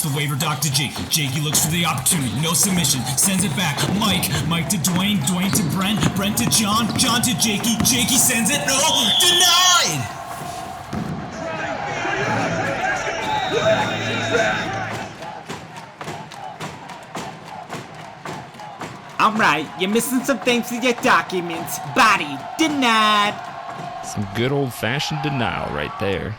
It's the waiver doc to Jakey. Jakey looks for the opportunity. No submission. Sends it back. Mike to Dwayne. Dwayne to Brent. Brent to John. John to Jakey. Jakey sends it. No! Denied! Alright, you're missing some things in your documents. Body denied. Some good old-fashioned denial right there.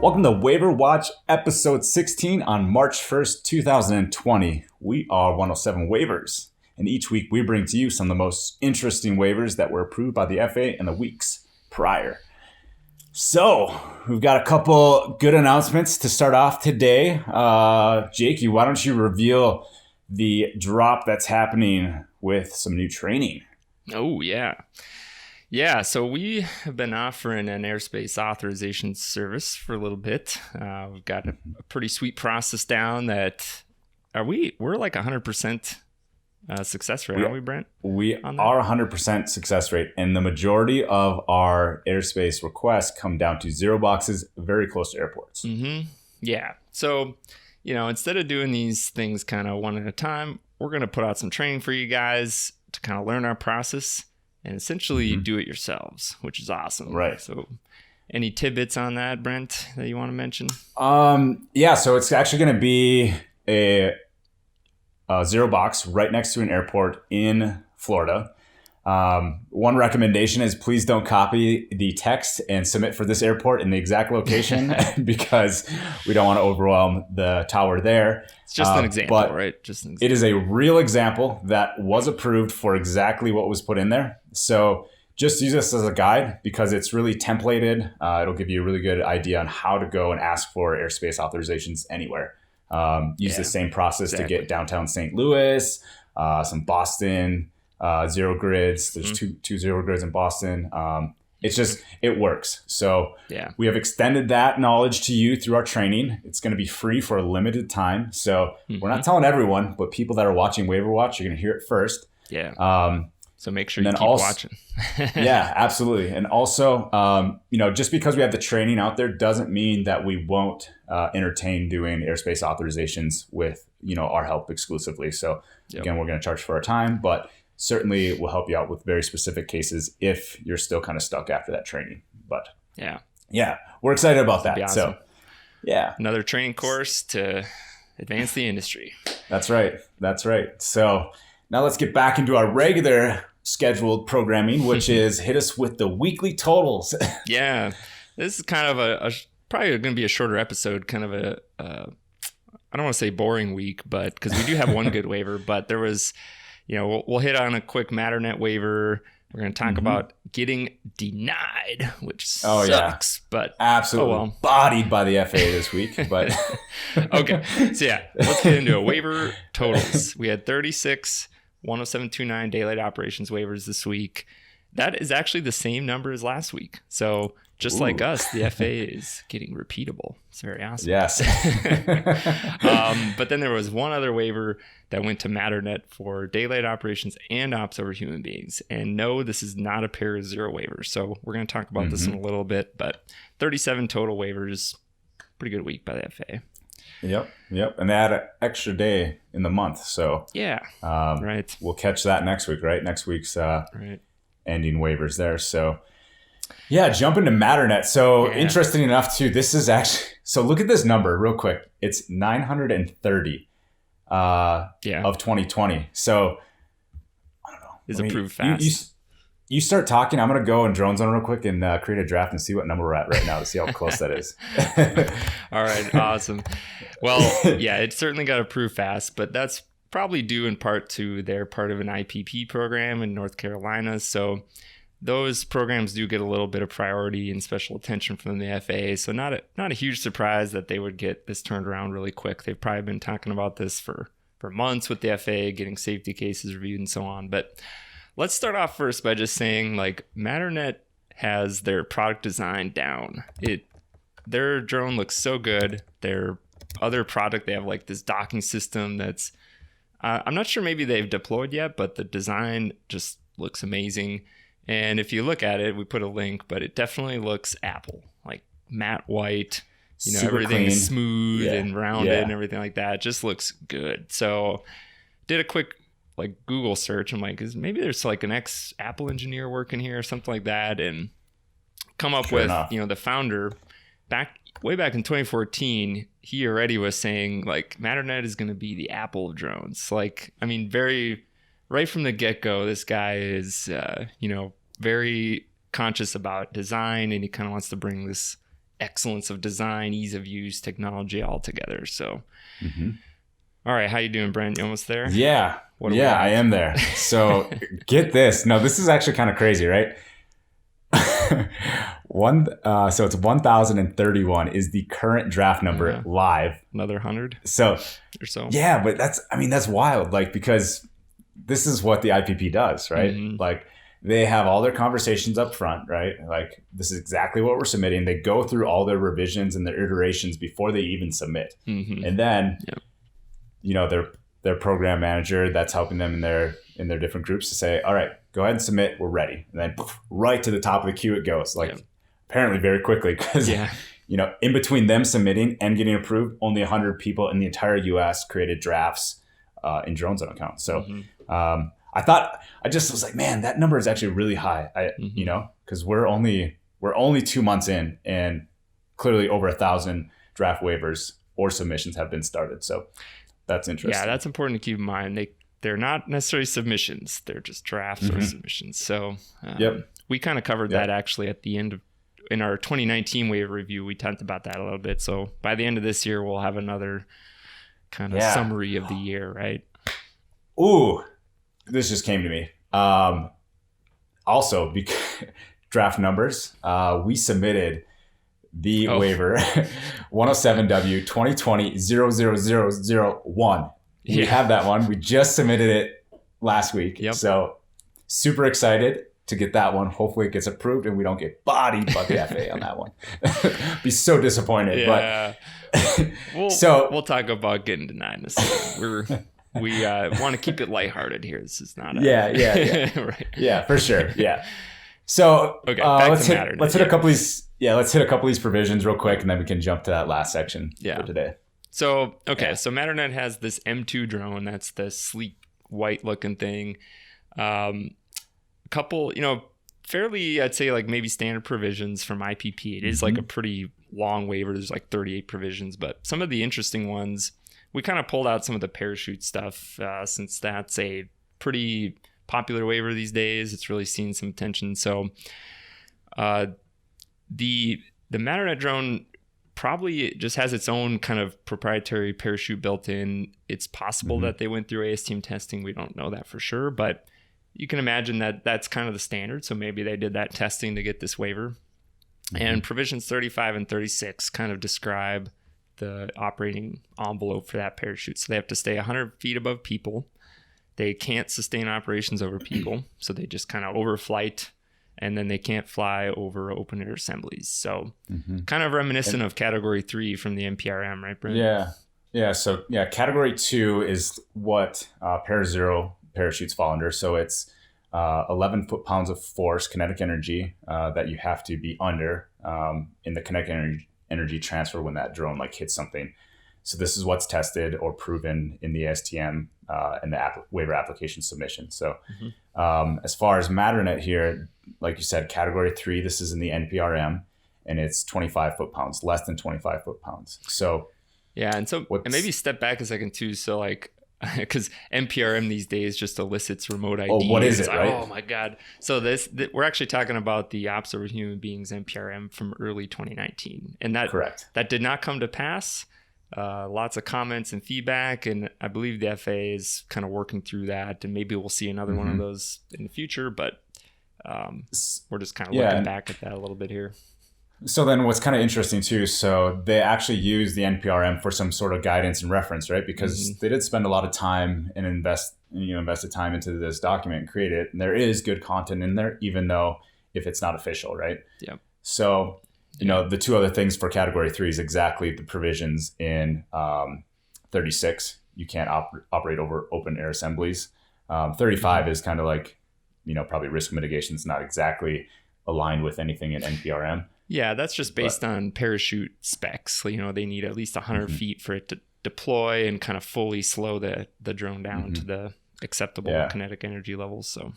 Welcome to Waiver Watch episode 16 on March 1st, 2020. We are 107 Waivers, and each week we bring to you some of the most interesting waivers that were approved by the FA in the weeks prior. So, we've got a couple good announcements to start off today. Jakey, why don't you reveal the drop that's happening with some new training? Oh, yeah. Yeah, so we have been offering an airspace authorization service for a little bit. We've got a pretty sweet process down that we're like 100% success rate, aren't we, Brent? We are 100% success rate, and the majority of our airspace requests come down to 0 boxes, very close to airports. Mm-hmm. Yeah. So, instead of doing these things kind of one at a time, we're going to put out some training for you guys to kind of learn our process and essentially do it yourselves, which is awesome. Right. So, any tidbits on that, Brent, that you want to mention? Yeah. So it's actually going to be a 0 box right next to an airport in Florida. One recommendation is please don't copy the text and submit for this airport in the exact location because we don't want to overwhelm the tower there. It's just an example, right? Just an example. It is a real example that was approved for exactly what was put in there. So just use this as a guide because it's really templated. It'll give you a really good idea on how to go and ask for airspace authorizations anywhere. Use the same process to get downtown St. Louis, some Boston, 0 grids. There's two 0 grids in Boston. It works. So we have extended that knowledge to you through our training. It's going to be free for a limited time. So we're not telling everyone, but people that are watching Waiver Watch, you're going to hear it first. Yeah. So make sure you keep watching. Yeah, absolutely. And also, just because we have the training out there doesn't mean that we won't entertain doing airspace authorizations with, our help exclusively. So again, we're going to charge for our time, but certainly we'll help you out with very specific cases if you're still kind of stuck after that training. But yeah, we're excited about that. Awesome. So another training course to advance the industry. That's right. So now let's get back into our regular scheduled programming, which is hit us with the weekly totals. Yeah, this is kind of probably going to be a shorter episode, kind of I don't want to say boring week, but because we do have one good waiver, but there was, we'll hit on a quick Matternet waiver. We're going to talk about getting denied, which sucks, but absolutely bodied by the FAA this week. But okay, so let's get into it. Waiver totals. We had 36 10729 daylight operations waivers this week. That is actually the same number as last week. So just like us, the FAA is getting repeatable. It's very awesome. Yes. But then there was one other waiver that went to Matternet for daylight operations and ops over human beings. And no, this is not a pair of 0 waivers. So we're going to talk about this in a little bit, but 37 total waivers. Pretty good week by the FAA. Yep. And they had an extra day in the month. So right. We'll catch that next week, right? Next week's ending waivers there. So jump into Matternet. So interesting enough too, this is actually, so look at this number real quick. It's 930 of 2020. So I don't know. Is approved fast. You start talking. I'm going to go and drone zone real quick and create a draft and see what number we're at right now to see how close that is. All right. Awesome. Well, it certainly got approved fast, but that's probably due in part to they're part of an IPP program in North Carolina. So those programs do get a little bit of priority and special attention from the FAA. So not a huge surprise that they would get this turned around really quick. They've probably been talking about this for months with the FAA, getting safety cases reviewed and so on. But let's start off first by just saying, like, Matternet has their product design down. Their drone looks so good. Their other product, they have like this docking system that's, I'm not sure maybe they've deployed yet, but the design just looks amazing. And if you look at it, we put a link, but it definitely looks Apple, like matte white, Super everything clean. is smooth and rounded Yeah. and everything like that. It just looks good. So did a quick like Google search. I'm like, maybe there's like an ex-Apple engineer working here or something like that, and come up Sure with, enough. the founder way back in 2014, he already was saying like Matternet is going to be the Apple of drones. Like, I mean, right from the get-go, this guy is, very conscious about design, and he kind of wants to bring this excellence of design, ease of use, technology all together. So, All right, how you doing, Brent? You almost there? Yeah. What do we I have? am there. So get this. No, this is actually kind of crazy, right? So it's 1031 is the current draft number Yeah. live. Another 100 So or so. yeah, but that's wild. Like, because this is what the IPP does, right? Mhm. Like, they have all their conversations up front, right? Like, this is exactly what we're submitting. They go through all their revisions and their iterations before they even submit. Mhm. And then, Yep. their program manager that's helping them in their different groups to say, all right, go ahead and submit. We're ready. And then poof, right to the top of the queue it goes. Like, Yep. apparently very quickly, because Yeah. in between them submitting and getting approved, only 100 people in the entire U.S. created drafts in Drone Zone account. So I just was like, man, that number is actually really high. Because we're only 2 months in, and clearly over 1,000 draft waivers or submissions have been started. So that's interesting. Yeah, that's important to keep in mind. They're not necessarily submissions; they're just drafts or submissions. So we kind of covered that actually at the end in our 2019 waiver review. We talked about that a little bit. So by the end of this year, we'll have another kind of summary of the year, right? Ooh, this just came to me. Also, because draft numbers, we submitted the waiver 107W 2020-00001. We have that one. We just submitted it last week. Yep. So super excited to get that one. Hopefully it gets approved and we don't get bodied by the FAA on that one. Be so disappointed. Yeah. But we'll talk about getting denied in a second. We want to keep it lighthearted here. This is not right. Yeah, for sure. Yeah. So okay, let's hit a couple of these. Yeah, let's hit a couple of these provisions real quick, and then we can jump to that last section for today. So so Matternet has this M2 drone. That's the sleek white looking thing. Couple, fairly, I'd say like maybe standard provisions from IPP. It is like a pretty long waiver. There's like 38 provisions, but some of the interesting ones, we kind of pulled out some of the parachute stuff since that's a pretty popular waiver these days. It's really seen some attention. So the Matternet drone probably just has its own kind of proprietary parachute built in. It's possible that they went through ASTM testing. We don't know that for sure, but you can imagine that that's kind of the standard. So maybe they did that testing to get this waiver. And provisions 35 and 36 kind of describe the operating envelope for that parachute. So they have to stay 100 feet above people. They can't sustain operations over people. So they just kind of overflight, and then they can't fly over open air assemblies. So kind of reminiscent of category 3 from the NPRM, right, Brent? Yeah. Yeah. So category 2 is what Pair Zero parachutes fall under. So it's 11 foot-pounds of force, kinetic energy, that you have to be under in the kinetic energy transfer when that drone hits something. So this is what's tested or proven in the ASTM and the waiver application submission. So as far as Matternet here, like you said, category 3, this is in the NPRM, and it's 25 foot-pounds, less than 25 foot-pounds. So and maybe step back a second too. So because NPRM these days just elicits remote ID. Oh, what is it, right? Oh my God. So we're actually talking about the Ops Over Human Beings NPRM from early 2019. And that did not come to pass. Lots of comments and feedback, and I believe the FAA is kind of working through that, and maybe we'll see another one of those in the future, but we're just kind of looking back at that a little bit here. So then what's kind of interesting too, so they actually use the NPRM for some sort of guidance and reference, right? Because they did spend a lot of time and invested time into this document and create it. And there is good content in there, even though if it's not official, right? Yeah. So, the two other things for category 3 is exactly the provisions in 36. You can't operate over open air assemblies. 35 is kind of like probably risk mitigation is not exactly aligned with anything in NPRM. Yeah, that's just based on parachute specs. They need at least 100 feet for it to deploy and kind of fully slow the drone down to the acceptable kinetic energy levels. So,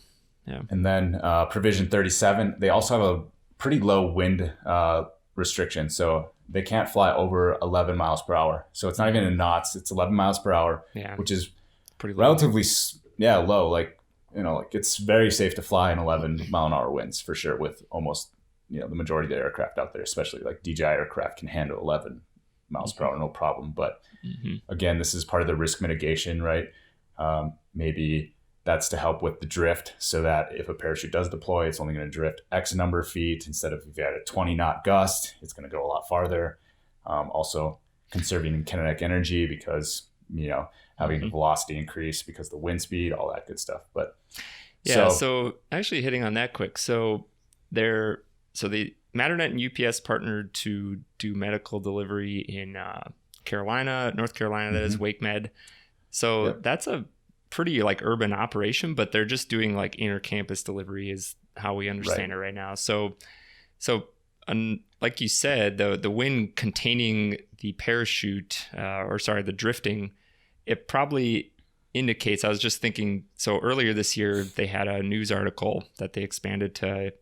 yeah. And then provision 37, they also have a pretty low wind restriction. So they can't fly over 11 miles per hour. So it's not even in knots. It's 11 miles per hour, which is pretty low. Relatively, low. Like it's very safe to fly in 11 mile an hour winds for sure with almost, the majority of the aircraft out there, especially like DJI aircraft can handle 11 miles per hour, no problem. But again, this is part of the risk mitigation, right? Maybe that's to help with the drift so that if a parachute does deploy, it's only going to drift X number of feet instead of if you had a 20 knot gust, it's going to go a lot farther. Also conserving kinetic energy because, having the velocity increase because the wind speed, all that good stuff. But so actually hitting on that quick. So the Matternet and UPS partnered to do medical delivery in North Carolina, that is WakeMed. So that's a pretty like urban operation, but they're just doing like inter-campus delivery is how we understand it right now. So like you said, the wind containing the parachute, the drifting, it probably indicates, I was just thinking, so earlier this year, they had a news article that they expanded to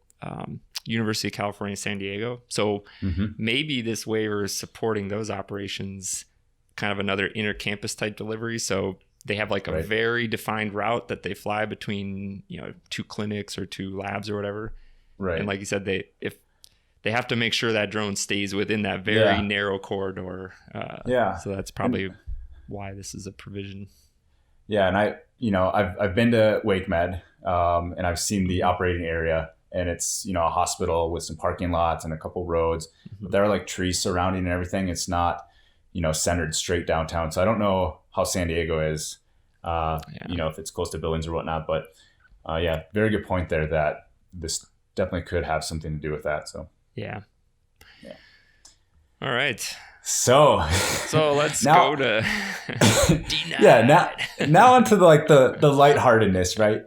University of California, San Diego. So maybe this waiver is supporting those operations, kind of another inter-campus type delivery. So they have like a very defined route that they fly between, 2 clinics or 2 labs or whatever. Right. And like you said, they have to make sure that drone stays within that very narrow corridor. So that's probably why this is a provision. Yeah. And I've been to WakeMed and I've seen the operating area, and it's, a hospital with some parking lots and a couple roads. But there are like trees surrounding and everything. It's not, centered straight downtown. So I don't know how San Diego is, if it's close to buildings or whatnot. But very good point there that this definitely could have something to do with that. So yeah. All right. So let's go to now onto the lightheartedness, right?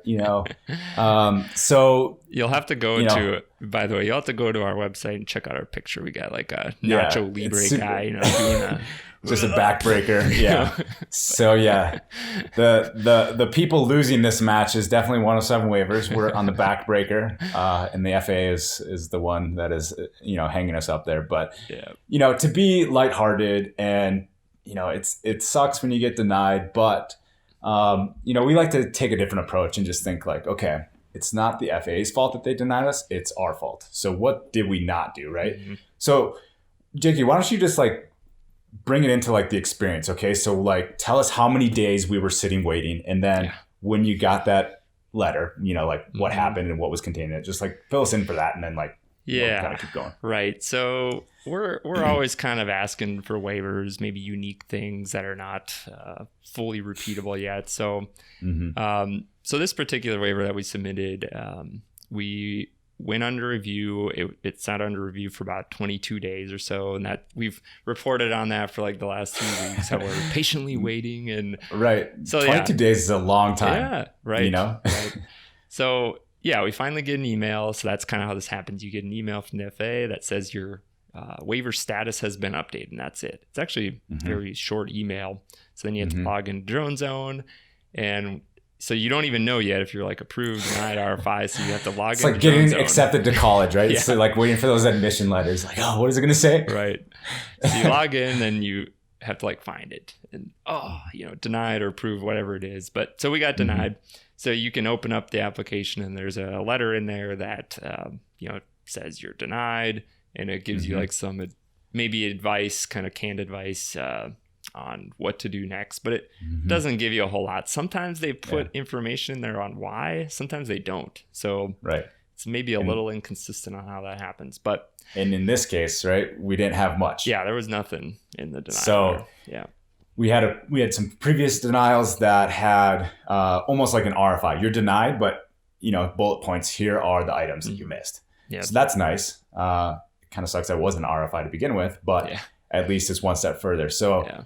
So you'll have to go to. By the way, you'll have to go to our website and check out our picture. We got like a Nacho Libre guy, doing a just a backbreaker. Yeah. So the people losing this match is definitely 107 waivers. We're on the backbreaker, and the FAA is the one that is hanging us up there. But to be lighthearted and it sucks when you get denied, but we like to take a different approach and just think like, okay, it's not the FAA's fault that they denied us, it's our fault. So what did we not do, right? So Jakey, why don't you just bring it into the experience, okay? So tell us how many days we were sitting waiting, and then when you got that letter, what happened and what was contained in it. Just fill us in for that, and then kind of keep going. Right. So we're always kind of asking for waivers, maybe unique things that are not fully repeatable yet. So so this particular waiver that we submitted, we went under review. It's not under review for about 22 days or so, and that we've reported on that for the last 2 weeks, how we're patiently waiting. And so 22 days is a long time. Yeah, right. Right. So we finally get an email. So that's kind of how this happens. You get an email from the FAA that says your waiver status has been updated, and that's it. It's actually a very short email. So then you have to log into Drone Zone, and so you don't even know yet if you're approved, denied, RFI. So you have to log in. It's like getting accepted to college, right? It's waiting for those admission letters. What is it going to say? Right. So you log in, then you have to find it and denied or approved, whatever it is. But so we got denied. So you can open up the application, and there's a letter in there that says you're denied, and it gives you some maybe advice, kind of canned advice on what to do next, but it doesn't give you a whole lot. Sometimes they put information in there on why, sometimes they don't. So it's maybe a little inconsistent on how that happens. But in this case, we didn't have much. Yeah, there was nothing in the denial. So we had some previous denials that had almost like an RFI. You're denied, but bullet points. Here are the items that you missed. Yeah. So that's nice. It kind of sucks that it wasn't an RFI to begin with, but at least it's one step further. So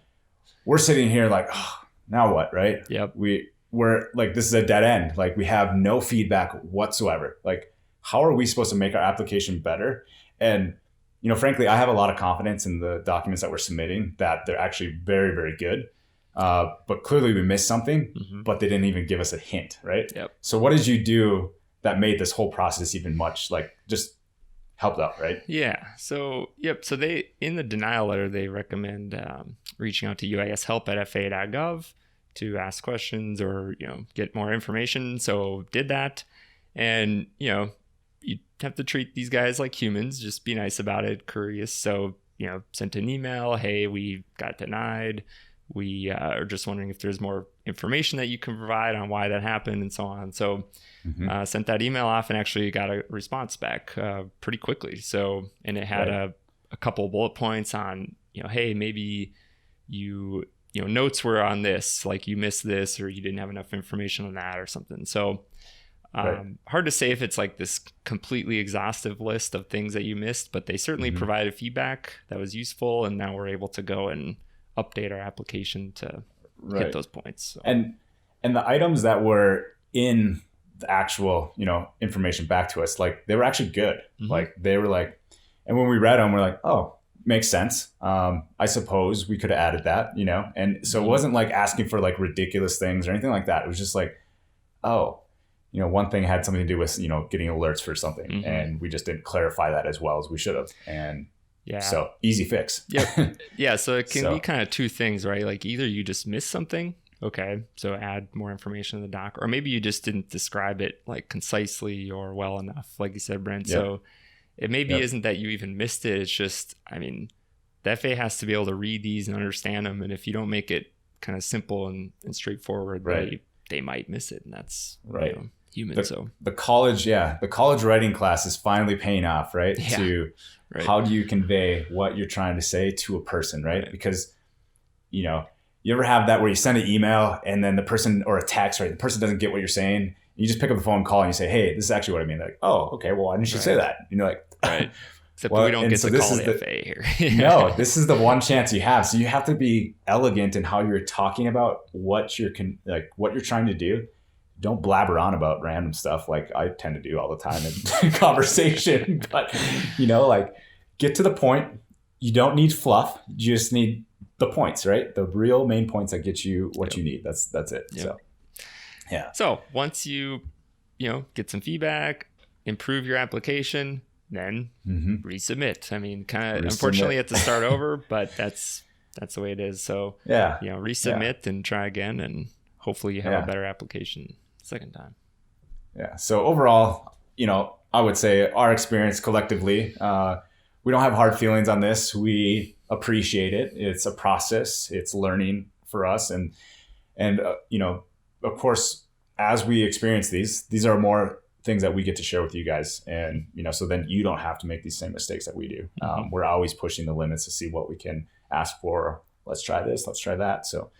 we're sitting here oh, now what, right? Yep. We we're like, this is a dead end. Like we have no feedback whatsoever. Like, how are we supposed to make our application better? And, frankly, I have a lot of confidence in the documents that we're submitting that they're actually very, very good. But clearly we missed something, but they didn't even give us a hint, right? Yep. So what did you do that made this whole process even much just helped out, right? Yeah. So, So they, in the denial letter, they recommend reaching out to UIS help at FAA.gov to ask questions or, get more information. So did that. And, you have to treat these guys like humans, just be nice about it, curious. So, sent an email, hey, we got denied. We are just wondering if there's more information that you can provide on why that happened and so on. So sent that email off and actually got a response back pretty quickly. So, and it had a couple of bullet points on, hey, maybe you notes were on this, like you missed this or you didn't have enough information on that or something. So hard to say if it's like this completely exhaustive list of things that you missed, but they certainly provided feedback that was useful. And now we're able to go and update our application to hit those points. So. And the items that were in the actual, information back to us, like they were actually good. Like they were like, and when we read them, we're like, oh, makes sense. I suppose we could have added that, and so it wasn't like asking for like ridiculous things or anything like that. It was just like, oh, one thing had something to do with, getting alerts for something and we just didn't clarify that as well as we should have. And so easy fix. Yep. Yeah. So it can be kind of two things, right? Like either you just missed something. Okay. So add more information in the doc, or maybe you just didn't describe it like concisely or well enough, like you said, Brent. Yep. So it maybe isn't that you even missed it. It's just, the FAA has to be able to read these and understand them. And if you don't make it kind of simple and straightforward, they might miss it. And that's human. The college writing class is finally paying off, right? Yeah. How do you convey what you're trying to say to a person, right? Because, you ever have that where you send an email and then the person, or a text, right? The person doesn't get what you're saying. You just pick up the phone, call, and you say, hey, this is actually what I mean. They're like, oh, okay, well, why didn't you say that? And you're like, right. Except we don't get to call the FAA here. No, this is the one chance you have. So you have to be elegant in how you're talking about what you're trying to do. Don't blabber on about random stuff like I tend to do all the time in conversation. But, get to the point. You don't need fluff. You just need the points, right? The real main points that get you what you need. That's it. Yep. So, yeah. So once you, get some feedback, improve your application, then resubmit. Unfortunately, you have to start over, but that's the way it is. So, resubmit and try again, and hopefully you have a better application second time. Yeah. So overall, I would say our experience collectively, we don't have hard feelings on this. We appreciate it. It's a process. It's learning for us. And of course, as we experience these are more things that we get to share with you guys. And, so then you don't have to make these same mistakes that we do. We're always pushing the limits to see what we can ask for. Let's try this. Let's try that. So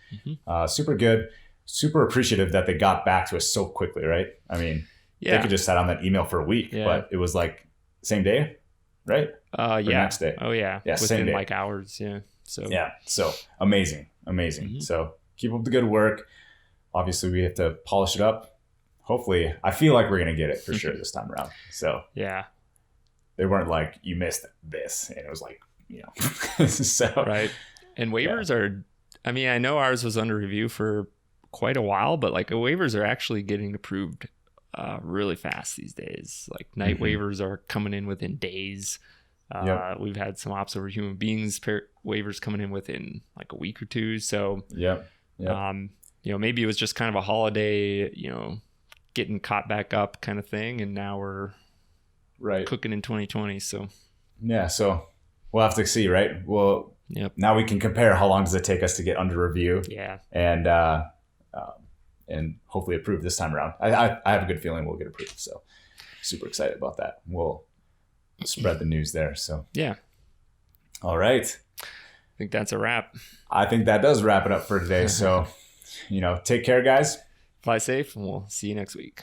super good. Super appreciative that they got back to us so quickly, right? They could just sat on that email for a week, but it was like same day, right? Next day. Oh yeah. Within like hours. Yeah. So amazing. So keep up the good work. Obviously we have to polish it up. Hopefully, I feel like we're going to get it for sure this time around. So they weren't like, you missed this. And it was like, so. Right. And waivers are, I know ours was under review for quite a while, but like waivers are actually getting approved really fast these days. Like night waivers are coming in within days. We've had some ops over human beings waivers coming in within like a week or two. So maybe it was just kind of a holiday, getting caught back up kind of thing, and now we're cooking in 2020. So so we'll have to see, right? Well, now we can compare how long does it take us to get under review, and hopefully approved this time around. I have a good feeling we'll get approved, so super excited about that. We'll spread the news there. So all right, I think that's a wrap. I think that does wrap it up for today. So take care, guys. Fly safe, and we'll see you next week.